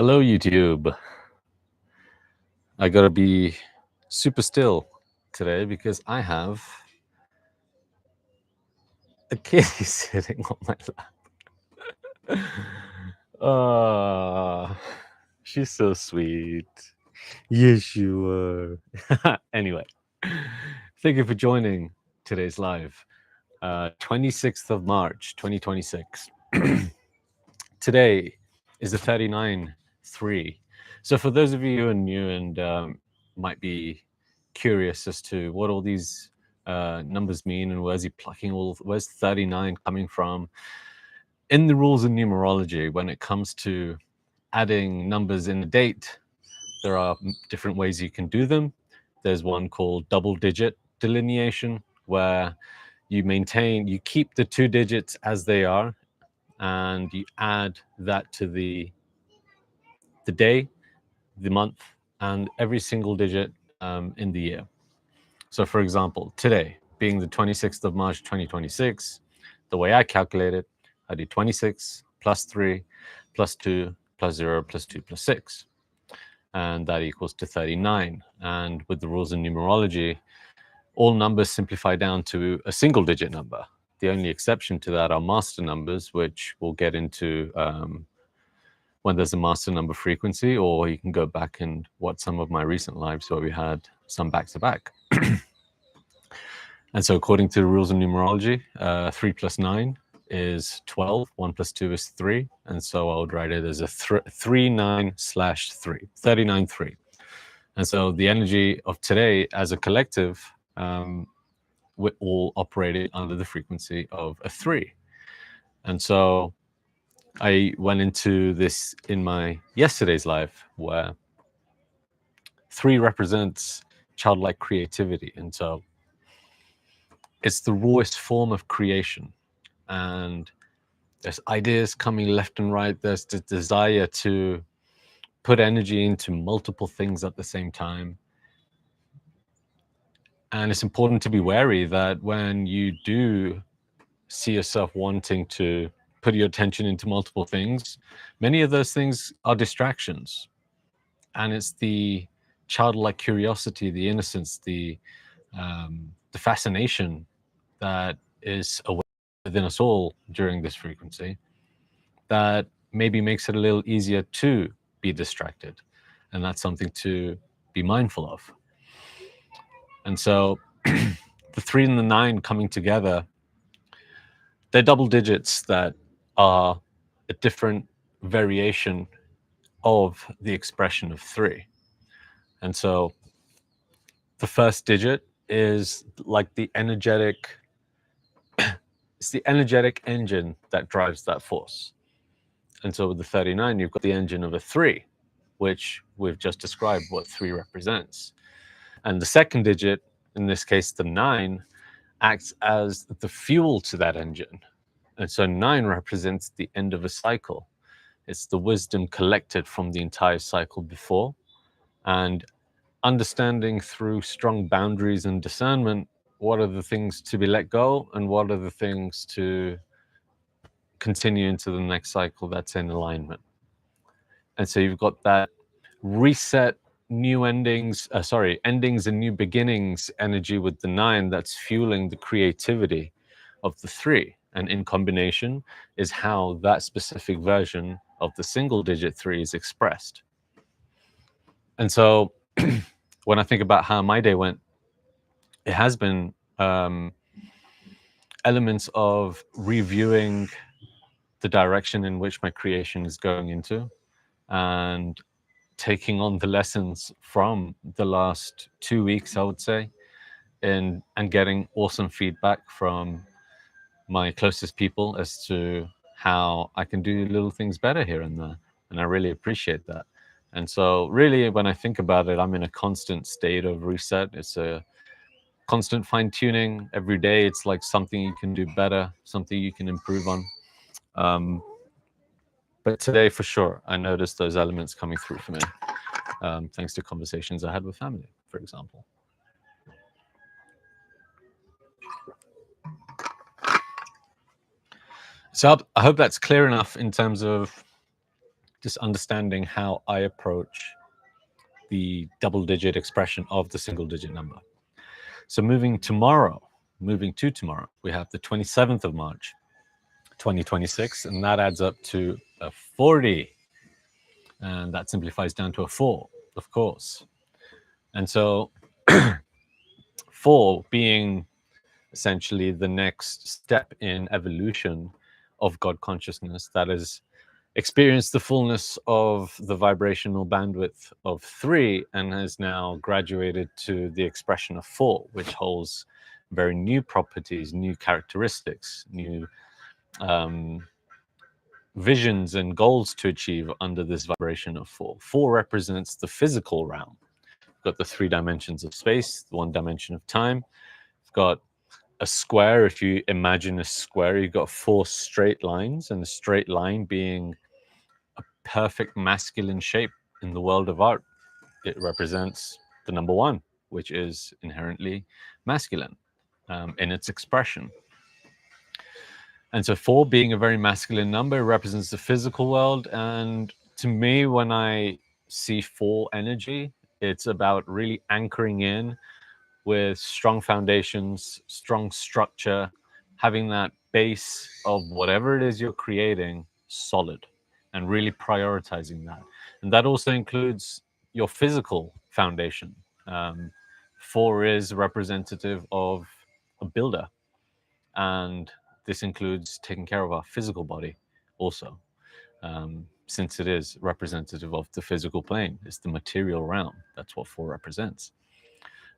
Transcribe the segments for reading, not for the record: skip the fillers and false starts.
Hello, YouTube. I gotta be super still today because I have a kitty sitting on my lap. She's so sweet. Yes, you are. Anyway, thank you for joining today's live. 26th of March, 2026. Today is the 39.3. So for those of you who are new and might be curious as to what all these numbers mean and where's 39 coming from, in the rules of numerology, when it comes to adding numbers in a date, there are different ways you can do them. There's one called double digit delineation, where you keep the two digits as they are, and you add that to the day, the month, and every single digit in the year. So for example, today being the 26th of March 2026, the way I calculate it, I do 26 plus 3 plus 2 plus 0 plus 2 plus 6, and that equals to 39. And with the rules of numerology, all numbers simplify down to a single digit number. The only exception to that are master numbers, which we'll get into when there's a master number frequency, or you can go back and watch some of my recent lives where we had some back to back. And so according to the rules of numerology, 3 plus 9 is 12, 1 plus 2 is 3. And so I would write it as a 39/3, 39/3. And so the energy of today as a collective, we're all operating under the frequency of a 3. And so I went into this in my yesterday's life, where 3 represents childlike creativity. And so it's the rawest form of creation. And there's ideas coming left and right. There's the desire to put energy into multiple things at the same time. And it's important to be wary that when you do see yourself wanting to put your attention into multiple things, many of those things are distractions. And it's the childlike curiosity, the innocence, the fascination that is within us all during this frequency that maybe makes it a little easier to be distracted. And that's something to be mindful of. And so the 3 and the 9 coming together, they're double digits that are a different variation of the expression of 3. And so the first digit is like the energetic, it's the energetic engine that drives that force. And so with the 39, you've got the engine of a 3, which we've just described what 3 represents. And the second digit, in this case the 9, acts as the fuel to that engine. And so 9 represents the end of a cycle. It's the wisdom collected from the entire cycle before, and understanding through strong boundaries and discernment what are the things to be let go and what are the things to continue into the next cycle that's in alignment. And so you've got that reset, new endings and new beginnings energy with the 9 that's fueling the creativity of the 3. And in combination is how that specific version of the single digit 3 is expressed. And so when I think about how my day went, it has been elements of reviewing the direction in which my creation is going into, and taking on the lessons from the last 2 weeks, I would say, and getting awesome feedback from my closest people as to how I can do little things better here and there. And I really appreciate that. And so really, when I think about it, I'm in a constant state of reset. It's a constant fine-tuning every day. It's like something you can do better, something you can improve on. But today, for sure, I noticed those elements coming through for me, thanks to conversations I had with family, for example. So I hope that's clear enough in terms of just understanding how I approach the double-digit expression of the single-digit number. So moving to tomorrow, we have the 27th of March, 2026, and that adds up to a 40. And that simplifies down to a 4, of course. And so 4 being essentially the next step in evolution of God consciousness that has experienced the fullness of the vibrational bandwidth of 3 and has now graduated to the expression of 4, which holds very new properties, new characteristics, new visions and goals to achieve under this vibration of 4. 4 represents the physical realm. We've got the 3 dimensions of space, the 1 dimension of time. We've got a square. If you imagine a square, you've got 4 straight lines, and a straight line being a perfect masculine shape in the world of art. It represents the number 1, which is inherently masculine in its expression. And so 4 being a very masculine number represents the physical world. And to me, when I see 4 energy, it's about really anchoring in with strong foundations, strong structure, having that base of whatever it is you're creating solid, and really prioritizing that. And that also includes your physical foundation. 4 is representative of a builder, and this includes taking care of our physical body also, since it is representative of the physical plane. It's the material realm. That's what 4 represents.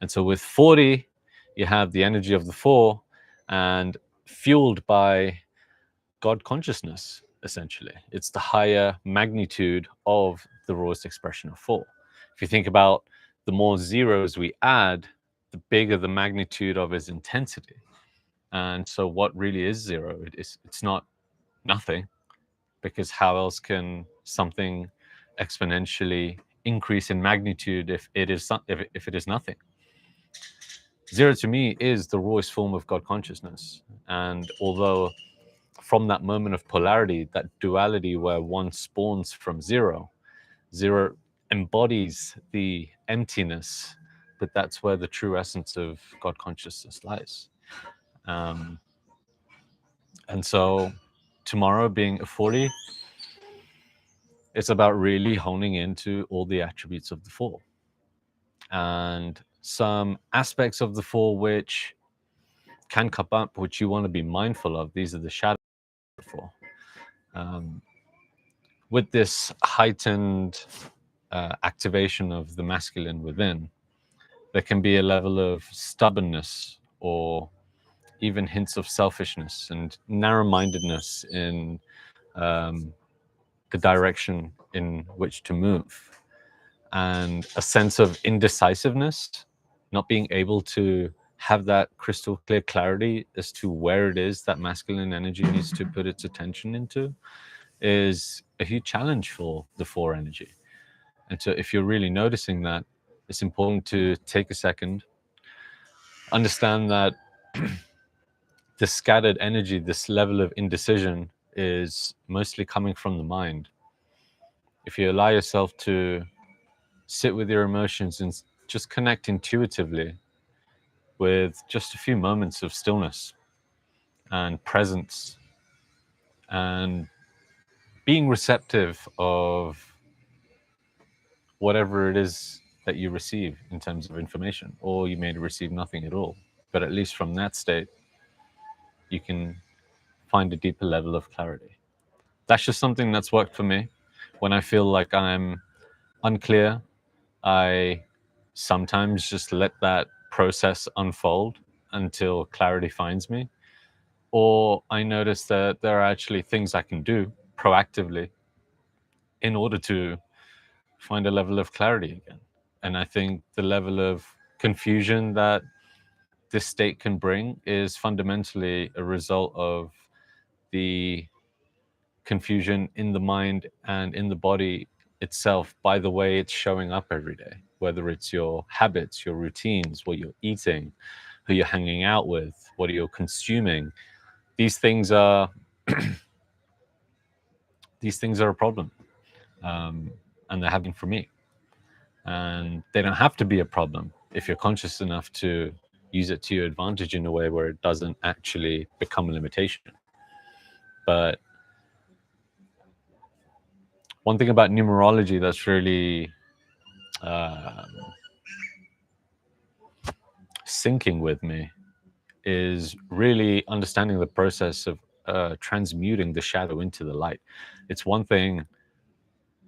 And so with 40, you have the energy of the 4 and fueled by God consciousness, essentially. It's the higher magnitude of the rawest expression of 4. If you think about the more zeros we add, the bigger the magnitude of its intensity. And so what really is 0? It's not nothing, because how else can something exponentially increase in magnitude if it is nothing? 0 to me is the rawest form of God consciousness. And although from that moment of polarity, that duality where 1 spawns from 0, 0 embodies the emptiness, but that's where the true essence of God consciousness lies. And so tomorrow being a 40, it's about really honing into all the attributes of the 4. And some aspects of the 4 which can come up, which you want to be mindful of. These are the shadows of the 4. With this heightened activation of the masculine within, there can be a level of stubbornness or even hints of selfishness and narrow-mindedness in the direction in which to move, and a sense of indecisiveness, not being able to have that crystal clear clarity as to where it is that masculine energy needs to put its attention into, is a huge challenge for the 4 energy. And so if you're really noticing that, it's important to take a second, understand that the scattered energy, this level of indecision, is mostly coming from the mind. If you allow yourself to sit with your emotions and just connect intuitively with just a few moments of stillness and presence and being receptive of whatever it is that you receive in terms of information, or you may receive nothing at all. But at least from that state, you can find a deeper level of clarity. That's just something that's worked for me. When I feel like I'm unclear, I sometimes just let that process unfold until clarity finds me. Or I notice that there are actually things I can do proactively in order to find a level of clarity again. And I think the level of confusion that this state can bring is fundamentally a result of the confusion in the mind and in the body itself by the way it's showing up every day, whether it's your habits, your routines, what you're eating, who you're hanging out with, what you're consuming. These things are these things are a problem. and they have been for me. And they don't have to be a problem if you're conscious enough to use it to your advantage in a way where it doesn't actually become a limitation. But one thing about numerology that's really syncing with me is really understanding the process of transmuting the shadow into the light. It's one thing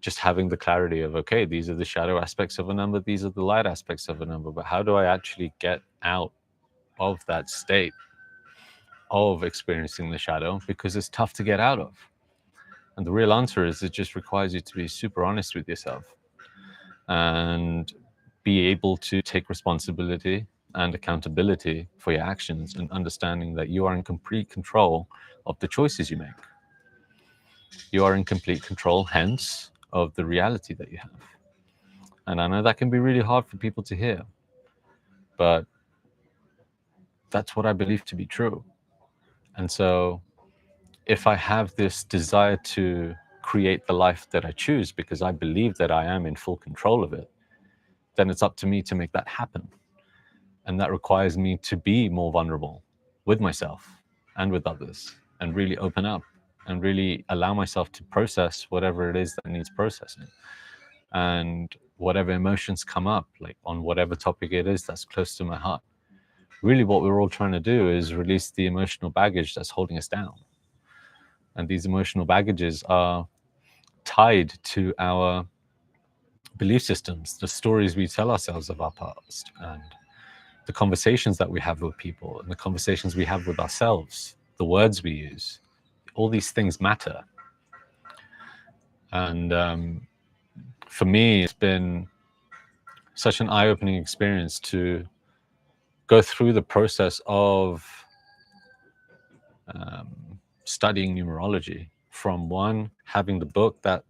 just having the clarity of, okay, these are the shadow aspects of a number, these are the light aspects of a number, but how do I actually get out of that state of experiencing the shadow? Because it's tough to get out of. And the real answer is it just requires you to be super honest with yourself and be able to take responsibility and accountability for your actions, and understanding that you are in complete control of the choices you make. You are in complete control, hence, of the reality that you have. And I know that can be really hard for people to hear, but that's what I believe to be true. And so if I have this desire to create the life that I choose because I believe that I am in full control of it, then it's up to me to make that happen. And that requires me to be more vulnerable with myself and with others, and really open up and really allow myself to process whatever it is that needs processing. And whatever emotions come up, like on whatever topic it is that's close to my heart. Really what we're all trying to do is release the emotional baggage that's holding us down. And these emotional baggages are tied to our belief systems, the stories we tell ourselves of our past, and the conversations that we have with people, and the conversations we have with ourselves, the words we use. All these things matter. And for me, it's been such an eye-opening experience to go through the process of studying numerology. From one, having the book that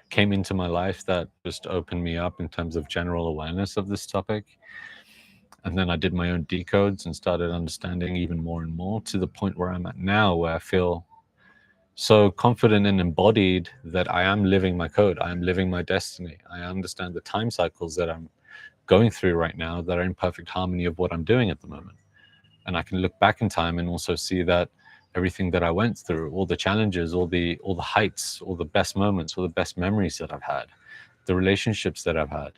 came into my life that just opened me up in terms of general awareness of this topic. And then I did my own decodes and started understanding even more and more, to the point where I'm at now, where I feel so confident and embodied that I am living my code. I am living my destiny. I understand the time cycles that I'm going through right now that are in perfect harmony of what I'm doing at the moment. And I can look back in time and also see that everything that I went through, all the challenges, all the heights, all the best moments, all the best memories that I've had, the relationships that I've had,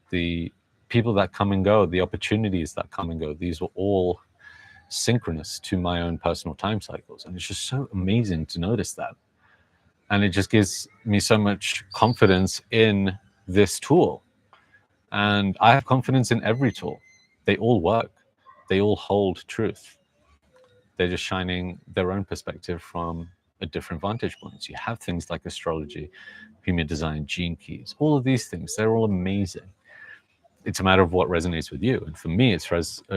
the people that come and go, the opportunities that come and go, these were all synchronous to my own personal time cycles. And it's just so amazing to notice that. And it just gives me so much confidence in this tool. And I have confidence in every tool. They all work. They all hold truth. They're just shining their own perspective from a different vantage points. You have things like astrology, human design, gene keys, all of these things, they're all amazing. It's a matter of what resonates with you. And for me, it's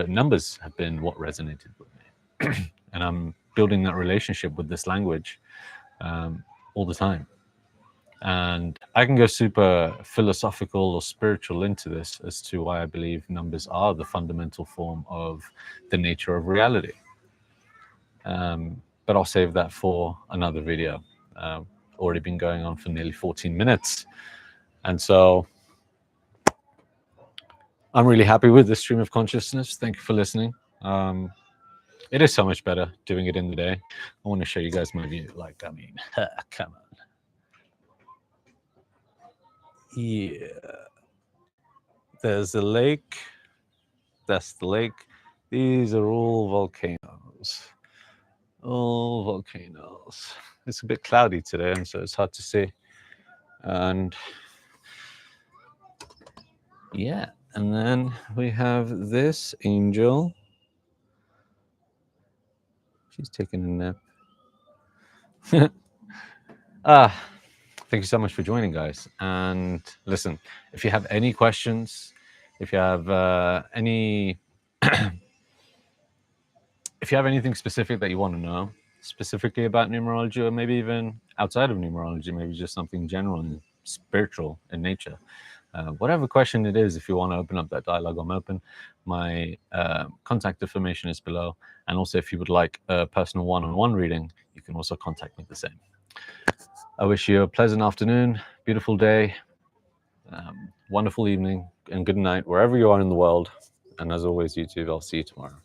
numbers have been what resonated with me. And I'm building that relationship with this language all the time. And I can go super philosophical or spiritual into this as to why I believe numbers are the fundamental form of the nature of reality. But I'll save that for another video. Already been going on for nearly 14 minutes. And so I'm really happy with this stream of consciousness. Thank you for listening. It is so much better doing it in the day. I want to show you guys my view. Like, I mean, come on. Yeah. There's the lake. That's the lake. These are all volcanoes. All volcanoes. It's a bit cloudy today, and so it's hard to see. And yeah, and then we have this angel. She's taking a nap. Thank you so much for joining, guys. And listen, if you have any questions, if you have if you have anything specific that you want to know, specifically about numerology, or maybe even outside of numerology, maybe just something general and spiritual in nature, whatever question it is, if you want to open up that dialogue, I'm open. My contact information is below. And also, if you would like a personal one-on-one reading, you can also contact me the same. I wish you a pleasant afternoon. beautiful day, wonderful evening, and good night wherever you are in the world. And as always, YouTube, I'll see you tomorrow.